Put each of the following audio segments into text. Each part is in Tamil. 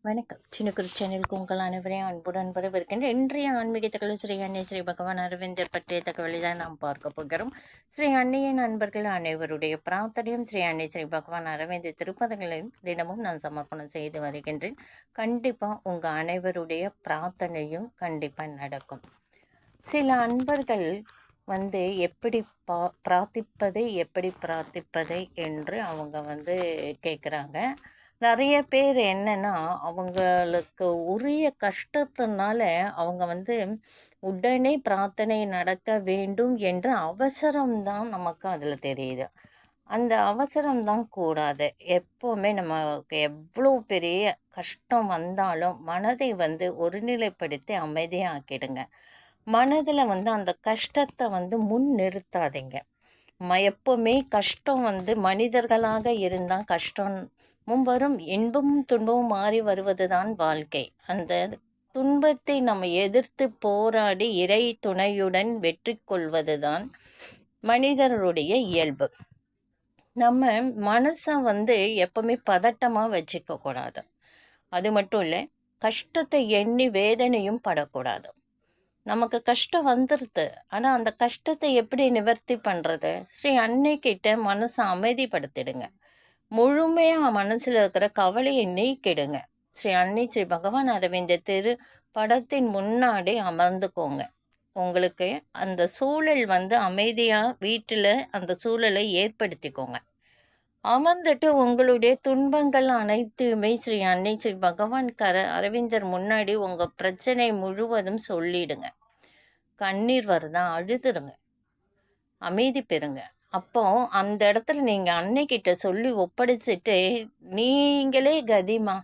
வணக்கம். சின்ன குரு சேனலுக்கு உங்கள் அனைவரையும் அன்புடன் வரவேற்கின்றேன். இன்றைய ஆன்மீக தகவல் ஸ்ரீ அன்னை ஸ்ரீ பகவான் அரவிந்தர் பற்றிய தகவலை தான் நாம் பார்க்க போகிறோம். ஸ்ரீ அன்னையின் நண்பர்கள் அனைவருடைய பிரார்த்தனையும் ஸ்ரீ அன்னை ஸ்ரீ பகவான் அரவிந்தர் திருப்பதங்களையும் தினமும் நான் சமர்ப்பணம் செய்து வருகின்றேன். கண்டிப்பாக உங்கள் அனைவருடைய பிரார்த்தனையும் கண்டிப்பாக நடக்கும். சில அன்பர்கள் எப்படி பிரார்த்திப்பதை என்று அவங்க கேட்குறாங்க. நிறைய பேர் என்னன்னா, அவங்களுக்கு உரிய கஷ்டத்தினால அவங்க உடனே பிரார்த்தனை நடக்க வேண்டும் என்ற அவசரம்தான் நமக்கு அதில் தெரியுது. அந்த அவசரம்தான் கூடாது. எப்போவுமே நமக்கு எவ்வளோ பெரிய கஷ்டம் வந்தாலும் மனதை ஒருநிலைப்படுத்தி அமைதியாக்கிடுங்க. மனதில் அந்த கஷ்டத்தை முன் நிறுத்தாதீங்க. எப்போவுமே கஷ்டம் மனிதர்களாக இருந்தால் கஷ்டமும் வரும், இன்பமும் துன்பமும் மாறி வருவது தான் வாழ்க்கை. அந்த துன்பத்தை நம்ம எதிர்த்து போராடி இறை துணையுடன் வெற்றி கொள்வது தான் மனிதர்களுடைய இயல்பு. நம்ம மனசை எப்போவுமே பதட்டமாக வச்சுக்க கூடாது. அது மட்டும் இல்லை, கஷ்டத்தை எண்ணி வேதனையும் படக்கூடாது. நமக்கு கஷ்டம் வந்துடுது, ஆனால் அந்த கஷ்டத்தை எப்படி நிவர்த்தி பண்ணுறது? ஸ்ரீ அன்னைக்கிட்ட மனசை அமைதிப்படுத்திடுங்க. முழுமையாக மனசில் இருக்கிற கவலையை நீக்கிடுங்க. ஸ்ரீ அன்னை ஸ்ரீ பகவான் அரவிந்தர் திரு படத்தின் முன்னாடி அமர்ந்துக்கோங்க. உங்களுக்கு அந்த சூழல் அமைதியாக வீட்டில் அந்த சூழலை ஏற்படுத்திக்கோங்க. அமர்ந்துட்டு உங்களுடைய துன்பங்கள் அனைத்துமே ஸ்ரீ அன்னை ஸ்ரீ பகவான் அரவிந்தர் முன்னாடி உங்கள் பிரச்சனை முழுவதும் சொல்லிடுங்க. கண்ணீர் வருதா, அழுதுருங்க, அமைதி பெறுங்க. அப்போ அந்த இடத்துல நீங்கள் அன்னைக்கிட்ட சொல்லி ஒப்படைச்சிட்டு, நீங்களே கதிமா,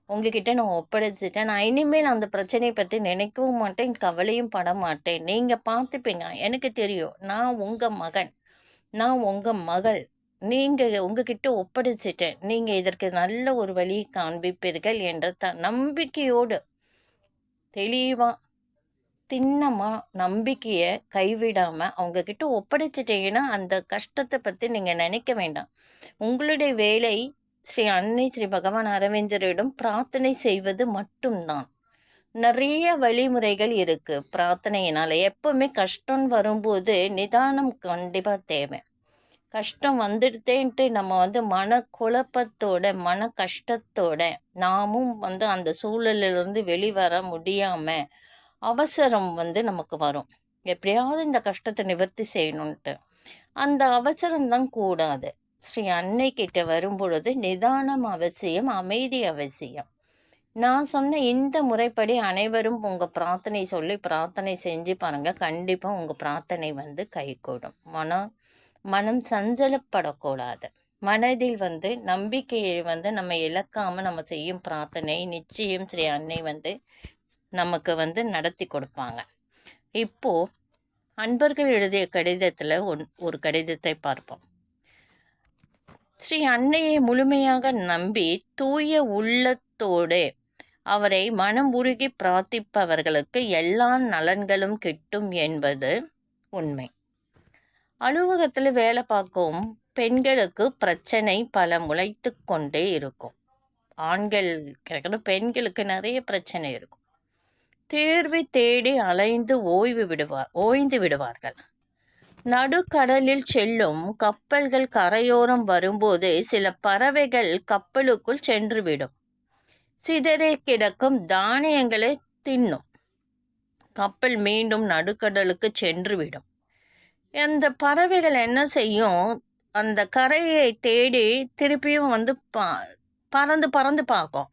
உங்ககிட்ட நான் ஒப்படைச்சிட்டேன், நான் இனிமேல் அந்த பிரச்சனையை பற்றி நினைக்கவும் மாட்டேன், கவலையும் பட மாட்டேன், நீங்கள் பார்த்துப்பீங்க, எனக்கு தெரியும், நான் உங்கள் மகன், நான் உங்கள் மகள், நீங்கள் உங்ககிட்ட ஒப்படைச்சிட்டேன், நீங்கள் இதற்கு நல்ல ஒரு வழியை காண்பிப்பீர்கள் என்ற நம்பிக்கையோடு தெளிவாக திண்ணமாக நம்பிக்கையை கைவிடாமல் அவங்கக்கிட்ட ஒப்படைச்சிட்டீங்கன்னா அந்த கஷ்டத்தை பற்றி நீங்கள் நினைக்க வேண்டாம். உங்களுடைய வேலை ஸ்ரீ அன்னை ஸ்ரீ பகவான் அரவிந்தரிடம் பிரார்த்தனை செய்வது மட்டும்தான். நிறைய வழிமுறைகள் இருக்குது பிரார்த்தனையினால். எப்போவுமே கஷ்டம் வரும்போது நிதானம் கண்டிப்பாக தேவை. கஷ்டம் வந்துடுதேன்ட்டு நம்ம மன குழப்பத்தோட மன கஷ்டத்தோட நாமும் அந்த சூழலிலிருந்து வெளிவர முடியாமல் அவசரம் நமக்கு வரும். எப்படியாவது இந்த கஷ்டத்தை நிவர்த்தி செய்யணுன்ட்டு அந்த அவசரம்தான் கூடாது. ஸ்ரீ அன்னை கிட்ட வரும்பொழுது நிதானம் அவசியம், அமைதி அவசியம். நான் சொன்ன இந்த முறைப்படி அனைவரும் உங்கள் பிரார்த்தனை சொல்லி பிரார்த்தனை செஞ்சு பாருங்கள். கண்டிப்பாக உங்கள் பிரார்த்தனை கைகூடும். மனம் சஞ்சலப்படக்கூடாது. மனதில் நம்பிக்கையை நம்ம இழக்காமல் நம்ம செய்யும் பிரார்த்தனை நிச்சயம் ஸ்ரீ அன்னை நமக்கு நடத்தி கொடுப்பாங்க. இப்போது அன்பர்கள் எழுதிய கடிதத்தில் ஒரு கடிதத்தை பார்ப்போம். ஸ்ரீ அன்னையை முழுமையாக நம்பி தூய உள்ளத்தோடு அவரை மனம் உருகி பிரார்த்திப்பவர்களுக்கு எல்லா நலன்களும் கிட்டும் என்பது உண்மை. அலுவலகத்தில் வேலை பார்க்கும் பெண்களுக்கு பிரச்சனை பல முளைத்து கொண்டே இருக்கும். ஆண்கள் பெண்களுக்கு நிறைய பிரச்சனை இருக்கும். தீர்வை தேடி அலைந்து ஓய்ந்து விடுவார்கள். நடுக்கடலில் செல்லும் கப்பல்கள் கரையோரம் வரும்போது சில பறவைகள் கப்பலுக்குள் சென்றுவிடும். சிதறி கிடக்கும் தானியங்களை தின்னும். கப்பல் மீண்டும் நடுக்கடலுக்கு சென்றுவிடும். அந்த பறவைகள் என்ன செய்யும்? அந்த கரையை தேடி திருப்பியும் பறந்து பறந்து பார்க்கும்.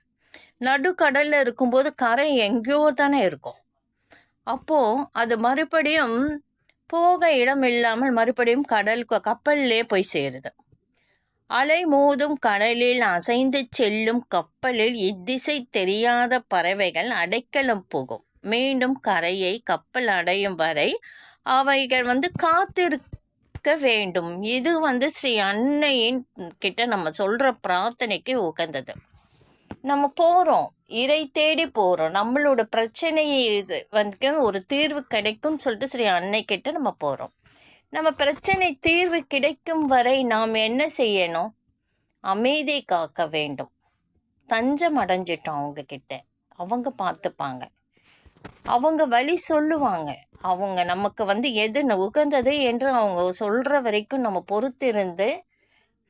நடுக்கடலில் இருக்கும்போது கரை எங்கேயோ தானே இருக்கும். அப்போது அது மறுபடியும் போக இடம் இல்லாமல் மறுபடியும் கப்பல்லே போய் சேருது. அலை மோதும் கடலில் அசைந்து செல்லும் கப்பலில் இத்திசை தெரியாத பறவைகள் அடைக்கலம் போகும். மீண்டும் கரையை கப்பல் அடையும் வரை அவைகள் காத்திருக்க வேண்டும். இது ஸ்ரீ அன்னையின் கிட்ட நம்ம சொல்கிற பிரார்த்தனைக்கு உகந்தது. நம்ம போகிறோம், இறை தேடி போகிறோம், நம்மளோட பிரச்சனையை ஒரு தீர்வு கிடைக்கும்னு சொல்லிட்டு ஸ்ரீ அன்னை கிட்ட நம்ம போகிறோம். நம்ம பிரச்சனை தீர்வு கிடைக்கும் வரை நாம் என்ன செய்யணும்? அமைதி காக்க வேண்டும். தஞ்சம் அடைஞ்சிட்டோம் அவங்கக்கிட்ட. அவங்க பார்த்துப்பாங்க, அவங்க வழி சொல்லுவாங்க. அவங்க நமக்கு வந்து எது உகந்தது என்று அவங்க சொல்கிற வரைக்கும் நம்ம பொறுத்திருந்து,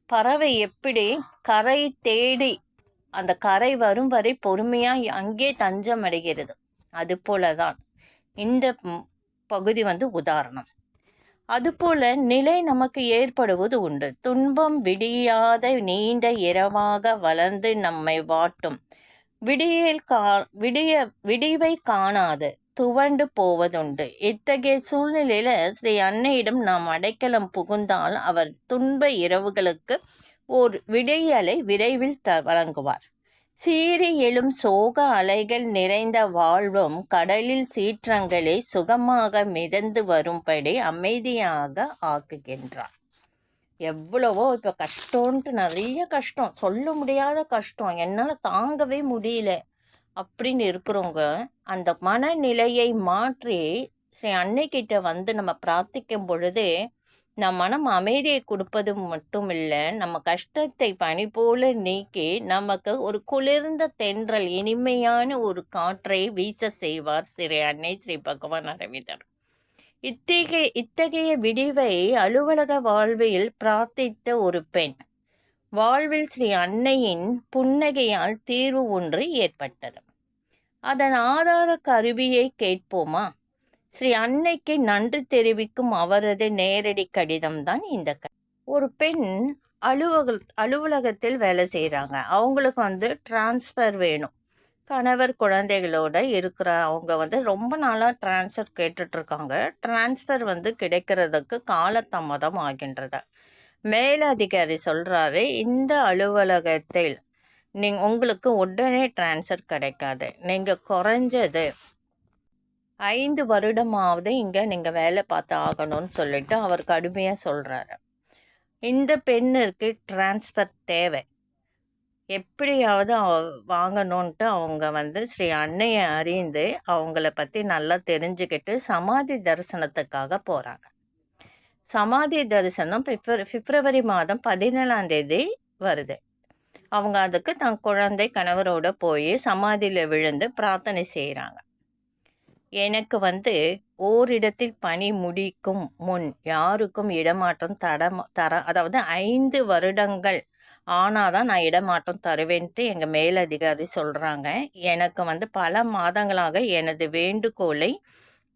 பறவை எப்படி கரை தேடி அந்த கரை வரும் வரை பொறுமையாக அங்கே தஞ்சம் அடைகிறது, அதுபோல தான் இந்த பகுதி வந்து உதாரணம். அதுபோல நிலை நமக்கு ஏற்படுவது உண்டு. துன்பம் விடியாத நீண்ட இரவாக வளர்ந்து நம்மை வாட்டும். விடிவை காணாது துவண்டு போவதுண்டு. இத்தகைய சூழ்நிலையில ஸ்ரீ அன்னையிடம் நாம் அடைக்கலம் புகுந்தால் அவர் துன்ப இரவுகளுக்கு ஓர் விடியலை விரைவில் வழங்குவார். சீறி எழும் சோக அலைகள் நிறைந்த வாழ்வும் கடலில் சீற்றங்களை சுகமாக மிதந்து வரும்படி அமைதியாக ஆக்குகின்றார். எவ்வளவோ இப்போ கஷ்டம்ன்ட்டு நிறைய கஷ்டம், சொல்ல முடியாத கஷ்டம், என்னால் தாங்கவே முடியல அப்படின்னு இருக்கிறவங்க அந்த மனநிலையை மாற்றி ஸ்ரீ அன்னைக்கிட்ட வந்து நம்ம பிரார்த்திக்கும் பொழுது நம் மனம் அமைதியை கொடுப்பது மட்டும் இல்லை, நம்ம கஷ்டத்தை பனி போல நீக்கி நமக்கு ஒரு குளிர்ந்த தென்றல் இனிமையான ஒரு காற்றை வீச செய்வார் ஸ்ரீ அன்னை ஸ்ரீ பகவான் அரவிந்தர். இத்தகைய விடிவை அலுவலக வாழ்வில் பிரார்த்தித்த ஒரு பெண் வாழ்வில் ஸ்ரீ அன்னையின் புன்னகையால் தீர்வு ஒன்று ஏற்பட்டது. அதன் ஆதார கருவியை கேட்போமா? ஸ்ரீ அன்னைக்கு நன்றி தெரிவிக்கும் அவரது நேரடி கடிதம்தான் இந்த ஒரு பெண் அலுவலகத்தில் வேலை செய்கிறாங்க. அவங்களுக்கு வந்து டிரான்ஸ்ஃபர் வேணும். கணவர் குழந்தைகளோட இருக்கிற அவங்க வந்து ரொம்ப நாளாக டிரான்ஸ்ஃபர் கேட்டுட்ருக்காங்க. டிரான்ஸ்ஃபர் வந்து கிடைக்கிறதுக்கு காலதாமதம் ஆகின்றது. மேலதிகாரி சொல்கிறாரு, இந்த அலுவலகத்தில் உங்களுக்கு உடனே டிரான்ஸ்ஃபர் கிடைக்காது, நீங்கள் குறைஞ்சது 5 வருடமாவது இங்கே நீங்கள் வேலை பார்த்து ஆகணும்னு சொல்லிட்டு அவர் கடுமையாக சொல்கிறாரு. இந்த பெண்ணிற்கு டிரான்ஸ்ஃபர் தேவை, எப்படியாவது வாங்கணுன்ட்டு அவங்க வந்து ஸ்ரீ அன்னையை அறிந்து அவங்கள பற்றி நல்லா தெரிஞ்சுக்கிட்டு சமாதி தரிசனத்துக்காக போகிறாங்க. சமாதி தரிசனம் பிப்ரவரி மாதம் 17ஆம் தேதி வருது. அவங்க அதுக்கு தன் குழந்தை கணவரோட போய் சமாதியில் விழுந்து பிரார்த்தனை செய்கிறாங்க. எனக்கு வந்து ஓரிடத்தில் பணி முடிக்கும் முன் யாருக்கும் இடமாற்றம் அதாவது 5 வருடங்கள் ஆனாதான் நான் இடமாற்றம் தருவேன்ட்டு எங்கள் மேலதிகாரி சொல்கிறாங்க. எனக்கு வந்து பல மாதங்களாக எனது வேண்டுகோளை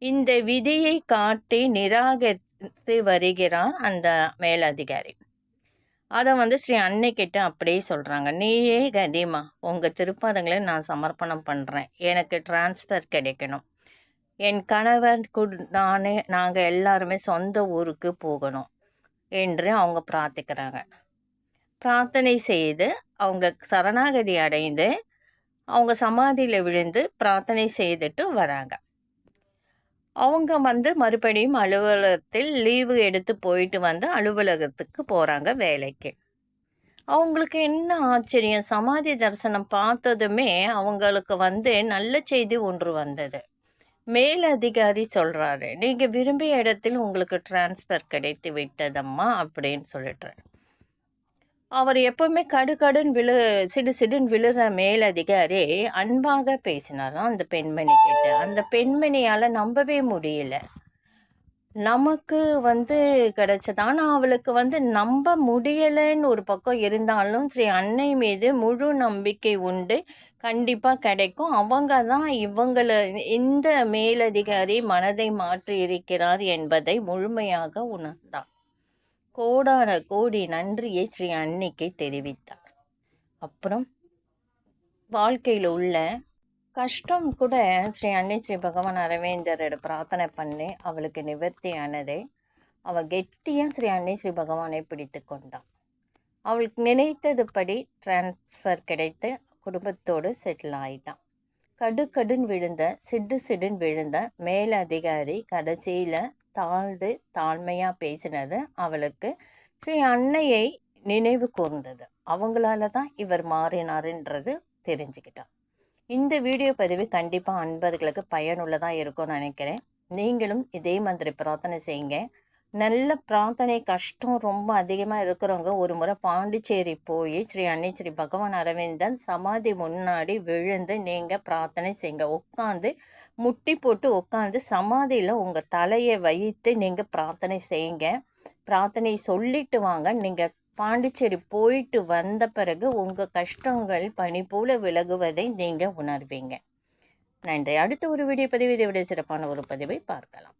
இந்த விதியை காட்டி நிராகரித்து வருகிறார் அந்த மேலதிகாரி. அதை வந்து ஸ்ரீ அன்னைக்கிட்ட அப்படியே சொல்கிறாங்க, நீயே கதிமா, உங்கள் திருப்பாதங்களை நான் சமர்ப்பணம் பண்ணுறேன், எனக்கு டிரான்ஸ்ஃபர் கிடைக்கணும், என் கணவர் நாங்கள் எல்லாருமே சொந்த ஊருக்கு போகணும் என்று அவங்க பிரார்த்திக்கிறாங்க. பிரார்த்தனை செய்து அவங்க சரணாகதி அடைந்து அவங்க சமாதியில் விழுந்து பிரார்த்தனை செய்துட்டு வராங்க. அவங்க வந்து மறுபடியும் அலுவலகத்தில் லீவு எடுத்து போயிட்டு வந்து அலுவலகத்துக்கு போகிறாங்க வேலைக்கு. அவங்களுக்கு என்ன ஆச்சரியம், சமாதி தரிசனம் பார்த்ததுமே அவங்களுக்கு வந்து நல்ல செய்தி ஒன்று வந்தது. மேலதிகாரி சொல்கிறாரு, நீங்கள் விரும்பிய இடத்தில் உங்களுக்கு டிரான்ஸ்ஃபர் கிடைத்து விட்டதம்மா அப்படின்னு சொல்லிட்டு. அவர் எப்போவுமே கடுன்னு சிடுன்னு விழுற மேலதிகாரி அன்பாக பேசினாராம் அந்த பெண்மணி கிட்ட. அந்த பெண்மணியால் நம்பவே முடியல, நமக்கு வந்து கிடைச்சது. ஆனால் அவளுக்கு வந்து நம்ப முடியலைன்னு ஒரு பக்கம் இருந்தாலும் ஸ்ரீ அன்னை மீது முழு நம்பிக்கை உண்டு, கண்டிப்பாக கிடைக்கும். அவங்க தான் இந்த மேலதிகாரி மனதை மாற்றி இருக்கிறார் என்பதை முழுமையாக உணர்ந்தார். கோடான கோடி நன்றியை ஸ்ரீ அன்னைக்கு தெரிவித்தார். அப்புறம் வாழ்க்கையில் உள்ள கஷ்டம் கூட ஸ்ரீ அன்னை ஸ்ரீ பகவான் அரவிந்தரோட பிரார்த்தனை பண்ணி அவளுக்கு நிவர்த்தியானதே. அவள் கெட்டியாக ஸ்ரீ அன்னை ஸ்ரீ பகவானை பிடித்து கொண்டாள். அவளுக்கு நினைத்ததுபடி டிரான்ஸ்ஃபர் கிடைத்து குடும்பத்தோடு செட்டில் ஆகிட்டான். கடுன்னு சிடுன்னு விழுந்த மேலதிகாரி கடைசியில் தாழ்மையாக பேசினது அவளுக்கு ஸ்ரீ அன்னையை நினைவு கூர்ந்தது. அவங்களால தான் இவர் மாறினாருன்றது தெரிஞ்சுக்கிட்டான். இந்த வீடியோ பதிவு கண்டிப்பாக அன்பர்களுக்கு பயனுள்ளதாக இருக்கும்னு நினைக்கிறேன். நீங்களும் இதே மாதிரி பிரார்த்தனை செய்யுங்க. நல்ல பிரார்த்தனை கஷ்டம் ரொம்ப அதிகமாக இருக்கிறவங்க ஒரு முறை பாண்டிச்சேரி போய் ஸ்ரீ அன்னை ஸ்ரீ பகவான் அரவிந்தன் சமாதி முன்னாடி விழுந்து நீங்கள் பிரார்த்தனை செய்யுங்க. உட்காந்து முட்டி போட்டு உட்காந்து சமாதியில் உங்கள் தலையை வைத்து நீங்கள் பிரார்த்தனை செய்யுங்க. பிரார்த்தனை சொல்லிட்டு வாங்க. நீங்கள் பாண்டிச்சேரி போயிட்டு வந்த பிறகு உங்கள் கஷ்டங்கள் பனி போல விலகுவதை நீங்கள் உணர்வீங்க. நன்றி. அடுத்த ஒரு வீடியோ பதிவு இதை விட சிறப்பான ஒரு பதிவை பார்க்கலாம்.